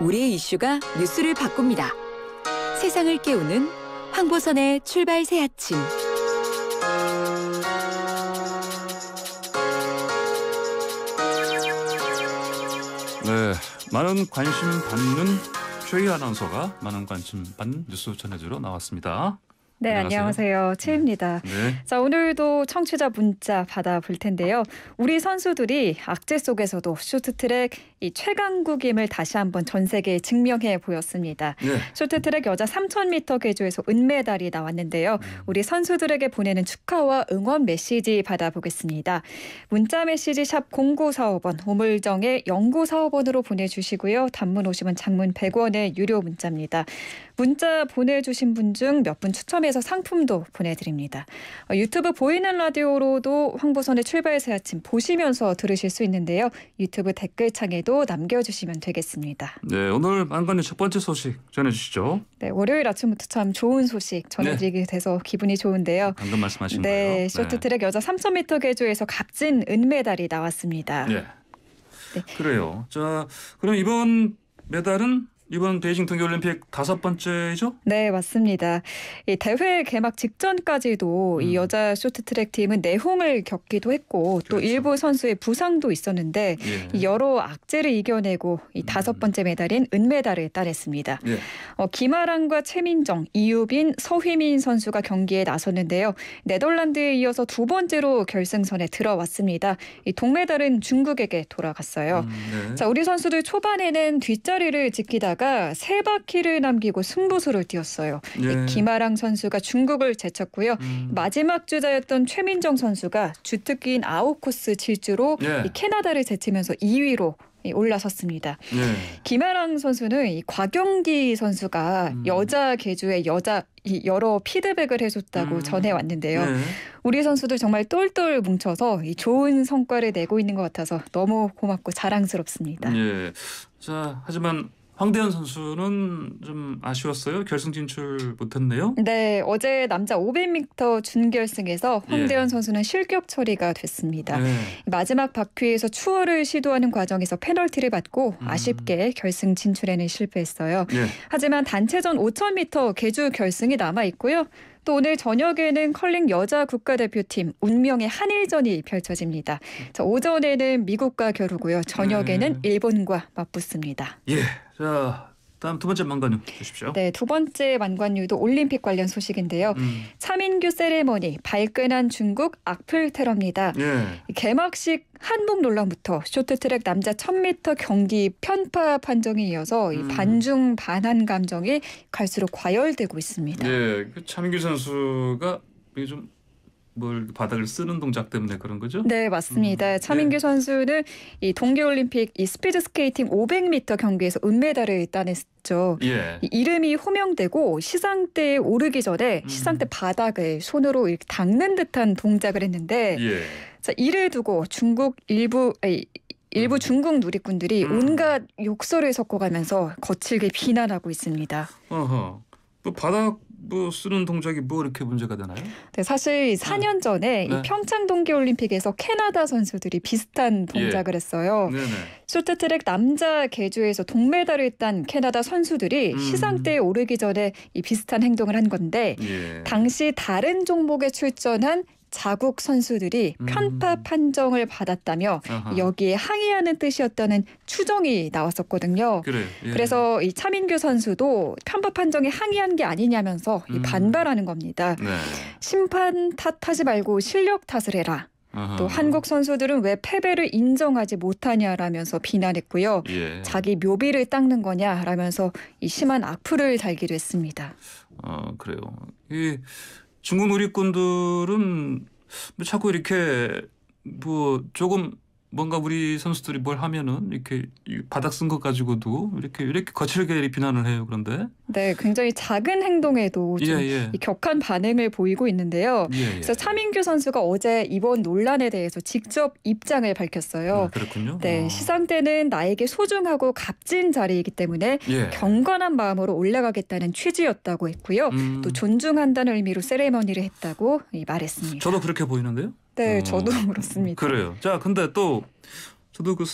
우리의 이슈가 뉴스를 바꿉니다. 세상을 깨우는 황보선의 출발 새 아침. 네, 많은 관심 받는 최희 아나운서가 많은 관심 받는 뉴스 전해주러 나왔습니다. 네, 안녕하세요. 최희입니다. 네. 자, 오늘도 청취자 문자 받아볼 텐데요. 우리 선수들이 악재 속에서도 쇼트트랙 이 최강국임을 다시 한번 전 세계에 증명해 보였습니다. 네. 쇼트트랙 여자 3000m 계주에서 은메달이 나왔는데요. 우리 선수들에게 보내는 축하와 응원 메시지 받아보겠습니다. 문자 메시지 샵 0945번 우물정의 0945번으로 보내주시고요. 단문 50원, 장문 100원의 유료 문자입니다. 문자 보내주신 분 중 몇 분 추첨해서 상품도 보내드립니다. 유튜브 보이는 라디오로도 황보선의 출발 새 아침 보시면서 들으실 수 있는데요. 유튜브 댓글창에도 남겨주시면 되겠습니다. 네, 오늘 만관의 첫 번째 소식 전해주시죠. 네, 월요일 아침부터 참 좋은 소식 전해드리게 돼서 기분이 좋은데요. 방금 말씀하신 네, 거예요. 쇼트트랙 여자 3000m 계주에서 값진 은메달이 나왔습니다. 네. 그래요. 자, 그럼 이번 메달은 이번 베이징 동계올림픽 5번째죠? 네, 맞습니다. 이 대회 개막 직전까지도 이 여자 쇼트트랙 팀은 내홍을 겪기도 했고 또 그렇죠. 일부 선수의 부상도 있었는데 예. 이 여러 악재를 이겨내고 이 5번째 메달인 은메달을 따냈습니다. 예. 김아랑과 최민정, 이유빈, 서휘민 선수가 경기에 나섰는데요. 네덜란드에 이어서 두 번째로 결승선에 들어왔습니다. 이 동메달은 중국에게 돌아갔어요. 네. 자, 우리 선수들 초반에는 뒷자리를 지키다가 세 바퀴를 남기고 승부수를 띄웠어요. 예. 김아랑 선수가 중국을 제쳤고요. 마지막 주자였던 최민정 선수가 주특기인 아웃코스 질주로 예. 이 캐나다를 제치면서 2위로 올라섰습니다. 네. 김아랑 선수는 이 곽영기 선수가 여자 계주에 여러 피드백을 해줬다고 전해왔는데요. 네. 우리 선수들 정말 똘똘 뭉쳐서 이 좋은 성과를 내고 있는 것 같아서 너무 고맙고 자랑스럽습니다. 예. 자, 하지만 황대현 선수는 좀 아쉬웠어요. 결승 진출 못했네요. 네, 어제 남자 500m 준결승에서 황대현 선수는 실격 처리가 됐습니다. 네. 마지막 바퀴에서 추월을 시도하는 과정에서 페널티를 받고 아쉽게 결승 진출에는 실패했어요. 예. 하지만 단체전 5000m 계주 결승이 남아있고요. 또 오늘 저녁에는 컬링 여자 국가대표팀 운명의 한일전이 펼쳐집니다. 자, 오전에는 미국과 겨루고요. 저녁에는 일본과 맞붙습니다. 예. 자, 다음 두 번째 만관유 주십시오. 네, 두 번째 만관유도 올림픽 관련 소식인데요. 차민규 세레머니 발끈한 중국 악플 테러입니다. 예. 개막식 한복 논란부터 쇼트트랙 남자 1000m 경기 편파 판정에 이어서 이 반중 반한 감정이 갈수록 과열되고 있습니다. 예. 그 차민규 선수가 이게 좀 뭘 바닥을 쓰는 동작 때문에 그런 거죠? 네, 맞습니다. 차민규 선수는 이 동계올림픽 이 스피드 스케이팅 500m 경기에서 은메달을 따냈죠. 예. 이 이름이 호명되고 시상대에 오르기 전에 시상대 바닥을 손으로 이렇게 닦는 듯한 동작을 했는데 예. 자, 이를 두고 일부 중국 누리꾼들이 온갖 욕설을 섞어가면서 거칠게 비난하고 있습니다. 어허. 뭐 바닥 뭐 쓰는 동작이 뭐 이렇게 문제가 되나요? 네, 사실 4년 전에 네. 이 평창 동계올림픽에서 캐나다 선수들이 비슷한 동작을 했어요. 네네. 쇼트트랙 남자 계주에서 동메달을 딴 캐나다 선수들이 시상대에 오르기 전에 이 비슷한 행동을 한 건데 예. 당시 다른 종목에 출전한 자국 선수들이 편파 판정을 받았다며 아하. 여기에 항의하는 뜻이었다는 추정이 나왔었거든요. 그래. 예. 그래서 이 차민규 선수도 편파 판정에 항의한 게 아니냐면서 이 반발하는 겁니다. 네. 심판 탓하지 말고 실력 탓을 해라. 아하. 또 한국 선수들은 왜 패배를 인정하지 못하냐라면서 비난했고요. 예. 자기 묘비를 닦는 거냐라면서 이 심한 악플을 달기도 했습니다. 그래요. 이 중국 누리꾼들은 뭐 자꾸 이렇게 뭐 조금 뭔가 우리 선수들이 뭘 하면은 이렇게 바닥 쓴 것 가지고도 이렇게 거칠게 비난을 해요. 그런데 네, 굉장히 작은 행동에도 좀 예. 이 격한 반응을 보이고 있는데요. 예. 그래서 차민규 선수가 어제 이번 논란에 대해서 직접 입장을 밝혔어요. 그렇군요. 네, 시상 때는 나에게 소중하고 값진 자리이기 때문에 예. 경건한 마음으로 올라가겠다는 취지였다고 했고요. 또 존중한다는 의미로 세레머니를 했다고 말했습니다. 저도 그렇게 보이는데요. 네, 저도 그렇습니다. 그래요. 자, 근데 또 저도 그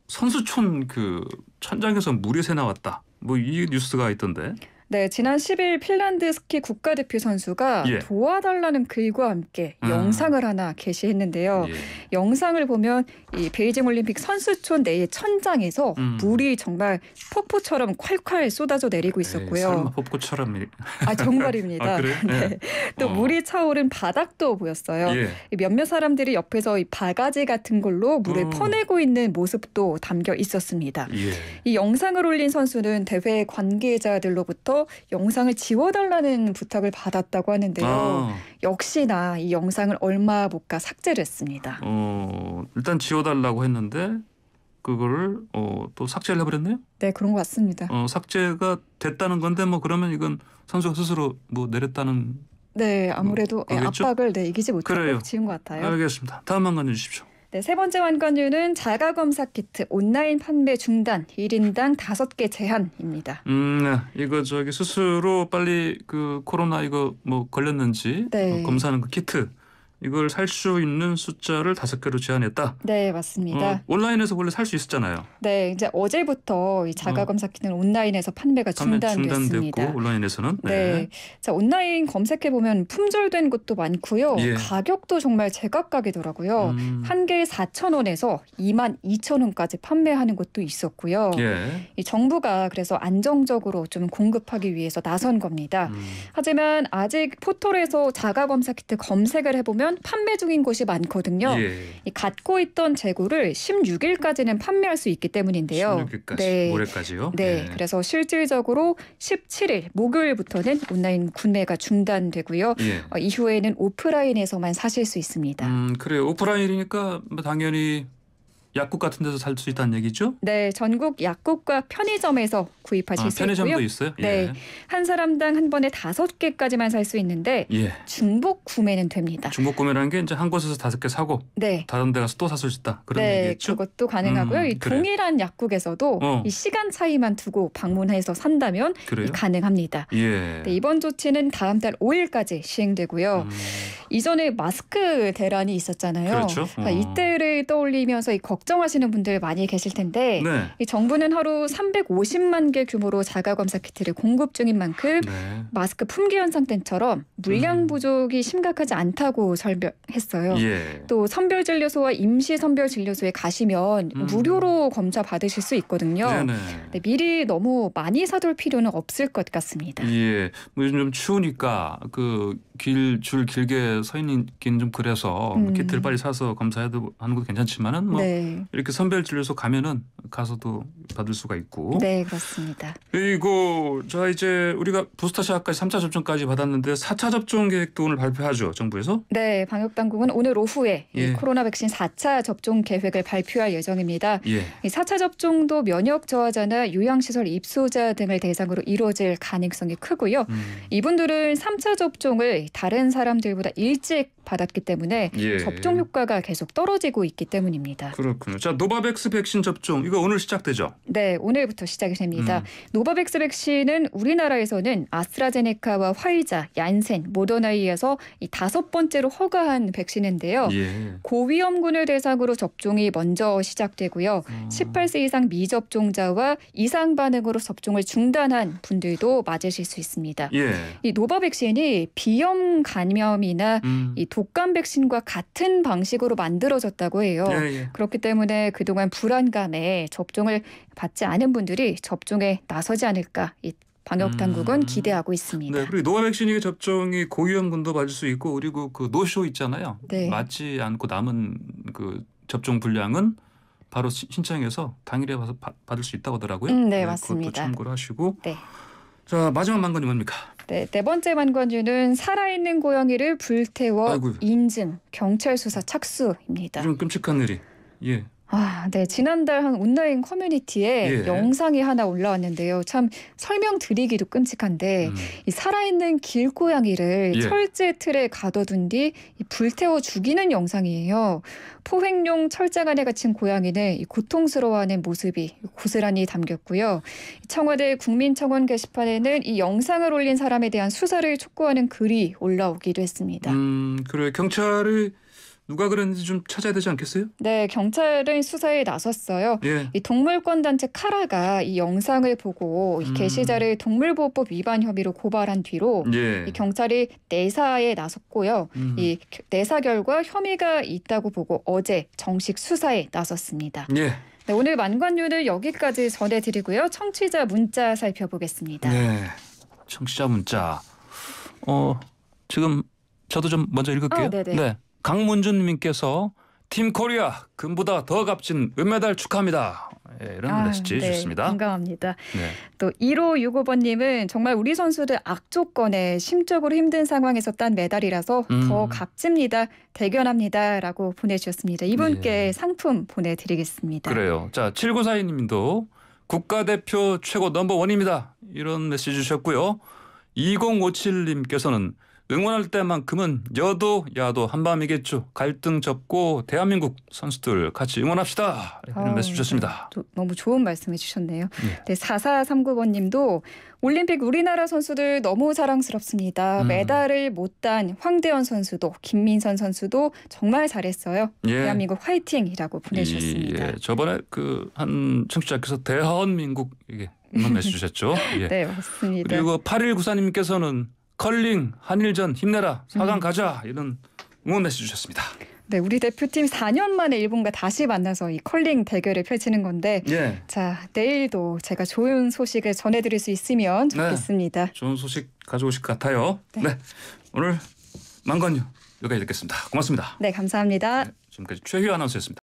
선수촌 그 천장에서 물이 새 나왔다. 뭐 이 뉴스가 있던데. 네, 지난 10일 핀란드 스키 국가대표 선수가 예. 도와달라는 글과 함께 영상을 하나 게시했는데요. 예. 영상을 보면 이 베이징 올림픽 선수촌 내의 천장에서 물이 정말 폭포처럼 콸콸 쏟아져 내리고 있었고요. 설마 폭포처럼. 아, 정말입니다. 아, 그래요? 네. 네. 또 물이 차오른 바닥도 보였어요. 예. 몇몇 사람들이 옆에서 이 바가지 같은 걸로 물을 어. 퍼내고 있는 모습도 담겨 있었습니다. 예. 이 영상을 올린 선수는 대회 관계자들로부터 영상을 지워달라는 부탁을 받았다고 하는데요. 아, 역시나 이 영상을 얼마 못 가 삭제를 했습니다. 일단 지워달라고 했는데 그거를 또 삭제를 해버렸네요. 네, 그런 것 같습니다. 삭제가 됐다는 건데 뭐 그러면 이건 선수가 스스로 뭐 내렸다는. 네, 아무래도 그러겠죠? 압박을 이기지 그래요. 못하고 지은 것 같아요. 알겠습니다. 다음 한 가지 주십시오. 네, 세 번째 완관유는 자가검사 키트 온라인 판매 중단, 1인당 5개 제한입니다. 이거 스스로 빨리 그 코로나 이거 뭐 걸렸는지 네. 검사하는 그 키트 이걸 살 수 있는 숫자를 5개로 제한했다. 네, 맞습니다. 온라인에서 원래 살 수 있었잖아요. 네, 이제 어제부터 이 자가검사 키트는 온라인에서 판매가 중단됐습니다. 중단됐고 온라인에서는. 네. 자, 온라인 검색해 보면 품절된 것도 많고요. 예. 가격도 정말 제각각이더라고요. 한 개에 4,000원에서 22,000원까지 판매하는 것도 있었고요. 예. 이 정부가 그래서 안정적으로 좀 공급하기 위해서 나선 겁니다. 하지만 아직 포털에서 자가검사 키트 검색을 해보면 판매 중인 곳이 많거든요. 예. 이 갖고 있던 재고를 16일까지는 판매할 수 있기 때문인데요. 16일까지 네. 모레까지요. 네, 예. 그래서 실질적으로 17일 목요일부터는 온라인 구매가 중단되고요. 예. 이후에는 오프라인에서만 사실 수 있습니다. 그래요. 오프라인이니까 뭐 당연히 약국 같은 데서 살 수 있다는 얘기죠? 네, 전국 약국과 편의점에서 구입하실 수 편의점도 있고요. 있어요? 네, 한 사람당 한 번에 5개까지만 살 수 있는데 예. 중복 구매는 됩니다. 중복 구매라는 게 이제 한 곳에서 5개 사고 네. 다른 데 가서 또 사실 수 있다. 그런 네, 얘기겠죠? 그것도 가능하고요. 이 그래요. 동일한 약국에서도 이 시간 차이만 두고 방문해서 산다면 그래요? 가능합니다. 예. 네, 이번 조치는 다음 달 5일까지 시행되고요. 이전에 마스크 대란이 있었잖아요. 그렇죠. 이때를 떠올리면서 이 걱정하시는 분들 많이 계실 텐데 네. 이 정부는 하루 350만 개 규모로 자가검사 키트를 공급 중인 만큼 네. 마스크 품귀 현상 때처럼 물량 부족이 심각하지 않다고 설명했어요. 예. 또 선별진료소와 임시선별진료소에 가시면 무료로 검사 받으실 수 있거든요. 네네. 네, 미리 너무 많이 사둘 필요는 없을 것 같습니다. 예. 뭐 요즘 좀 추우니까 그 줄 길게 서 있긴 좀 그래서 키트를 빨리 사서 검사해도 하는 것도 괜찮지만은 뭐 네. 이렇게 선별 진료소 가면은 가서도 받을 수가 있고. 네, 그렇습니다. 그리고 자 이제 우리가 부스터샷까지 3차 접종까지 받았는데 4차 접종 계획도 오늘 발표하죠, 정부에서? 네, 방역당국은 오늘 오후에 이 예. 코로나 백신 4차 접종 계획을 발표할 예정입니다. 예. 이 4차 접종도 면역 저하자나 요양시설 입소자 등을 대상으로 이루어질 가능성이 크고요. 이분들은 3차 접종을 다른 사람들보다 일찍 받았기 때문에 예. 접종 효과가 계속 떨어지고 있기 때문입니다. 그렇군요. 자, 노바백스 백신 접종 이거 오늘 시작되죠? 네, 오늘부터 시작이 됩니다. 노바백스 백신은 우리나라에서는 아스트라제네카와 화이자, 얀센, 모더나에 이어서 이 5번째로 허가한 백신인데요. 예. 고위험군을 대상으로 접종이 먼저 시작되고요. 18세 이상 미접종자와 이상 반응으로 접종을 중단한 분들도 맞으실 수 있습니다. 예. 이 노바 백신이 비염 감염이나 이 독감 백신과 같은 방식으로 만들어졌다고 해요. 예, 예. 그렇기 때문에 그동안 불안감에 접종을 받지 않은 분들이 접종에 나서지 않을까 이 방역 당국은 기대하고 있습니다. 네, 그리고 노바백신이 접종이 고위험군도 맞을 수 있고 그리고 그 노쇼 있잖아요. 네. 맞지 않고 남은 그 접종 분량은 바로 신청해서 당일에 와서 받을 수 있다고 하더라고요. 네, 그것도 맞습니다. 참고를 하시고. 네. 자, 마지막 만건이 뭡니까? 네, 네 번째 만관주는 살아있는 고양이를 불태워 아이고. 인증, 경찰 수사 착수입니다. 좀 끔찍한 일이. 예. 아, 네. 지난달 한 온라인 커뮤니티에 예. 영상이 하나 올라왔는데요. 참 설명드리기도 끔찍한데 이 살아있는 길고양이를 예. 철제 틀에 가둬둔 뒤 이 불태워 죽이는 영상이에요. 포획용 철장 안에 갇힌 고양이는 이 고통스러워하는 모습이 고스란히 담겼고요. 청와대 국민청원 게시판에는 이 영상을 올린 사람에 대한 수사를 촉구하는 글이 올라오기도 했습니다. 그래 경찰이 누가 그랬는지 좀 찾아야 되지 않겠어요? 네, 경찰은 수사에 나섰어요. 예. 이 동물권 단체 카라가 이 영상을 보고 이 게시자를 동물보호법 위반 혐의로 고발한 뒤로 예. 이 경찰이 내사에 나섰고요. 이 내사 결과 혐의가 있다고 보고 어제 정식 수사에 나섰습니다. 예. 네, 오늘 만관유는 여기까지 전해드리고요. 청취자 문자 살펴보겠습니다. 네. 청취자 문자. 지금 저도 좀 먼저 읽을게요. 네네. 네. 강문준 님께서 팀 코리아 금보다 더 값진 은메달 축하합니다. 예, 이런 메시지 네, 주셨습니다. 공감합니다. 네. 또 1565번님은 정말 우리 선수들 악조건에 심적으로 힘든 상황에서 딴 메달이라서 더 값집니다. 대견합니다라고 보내주셨습니다. 이분께 예. 상품 보내드리겠습니다. 그래요. 자, 7942님도 국가대표 최고 넘버원입니다. 이런 메시지 주셨고요. 2057님께서는 응원할 때만큼은 여도 야도 한밤이겠죠. 갈등 접고 대한민국 선수들 같이 응원합시다. 이런 메시지 주셨습니다. 너무 좋은 말씀 해주셨네요. 네. 네, 4439번님도 올림픽 우리나라 선수들 너무 사랑스럽습니다. 메달을 못 딴 황대현 선수도 김민선 선수도 정말 잘했어요. 예. 대한민국 화이팅이라고 보내주셨습니다. 예. 저번에 한 청취자께서 대한민국 이게 응원 메시지 주셨죠. 예. 네, 맞습니다. 그리고 8194님께서는 컬링 한일전 힘내라 4강 가자 이런 응원 메시지 주셨습니다. 네, 우리 대표팀 4년 만에 일본과 다시 만나서 이 컬링 대결을 펼치는 건데 예. 자, 내일도 제가 좋은 소식을 전해드릴 수 있으면 좋겠습니다. 좋은 소식 가져오실 것 같아요. 네. 오늘 만관유 여기까지 듣겠습니다. 고맙습니다. 네, 감사합니다. 네, 지금까지 최휘 아나운서였습니다.